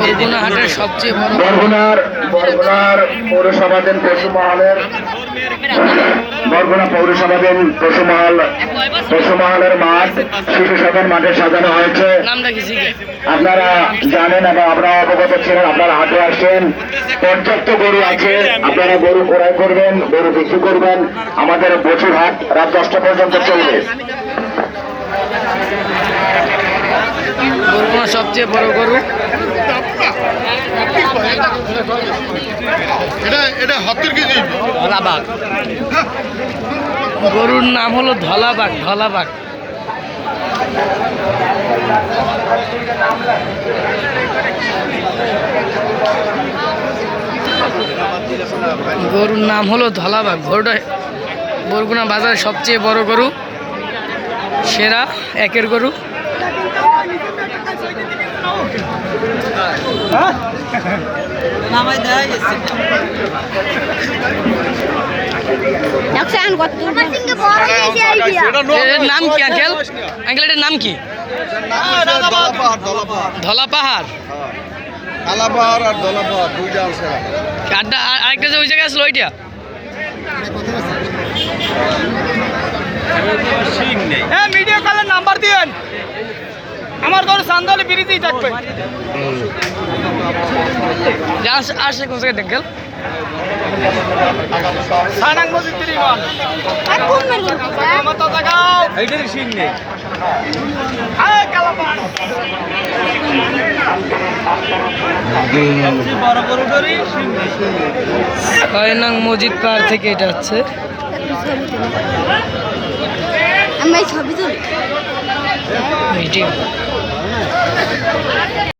বরগুনাহাটের সবচেয়ে বড় বরগুনার পৌরসভাধীন বরগুনা পৌরসভাধীন পশুমহলের মাঠ শিশু সদন মাঠে সাজানো হয়েছে। আপনারা জানেন এবং আপনারা অবগত ছিলেন, আপনারা হাটে আসছেন, পর্যাপ্ত গরু আছে, আপনারা গরু ক্রয় করবেন, গরু বিক্রি করবেন। আমাদের বছর হাট রাত 10টা পর্যন্ত চলবে। বরগুনা সবচেয়ে বড় গরু ধলাবাঘ। গরুর নাম হলো ধলাবাঘ। গরুর নাম হলো ধলাবাঘ। গরুটা বরগুনা বাজারের সবচেয়ে বড় গরু, সেরা একের গরু। নাম কি আঙ্কেল? এটার নাম কি? ধলা পাহাড়। আরেকটা যে ওই জায়গায় আসলো ওইটা ভিডিও কলের নাম্বার দিয়েন, আমার ঘর সান্দালি বিরিতেই থাকবে। আসে কোন জায়গায় আঙ্কেল? সানাং মসজিদ তিরিমান মাতা জাগাও এইটারই সিং নেই। আয় কালাপান বড় বড় ডরি সিং নেই। ছয়নং মসজিদ পাড় থেকে এটা হচ্ছে। আমি ছবি তুলি মিটিং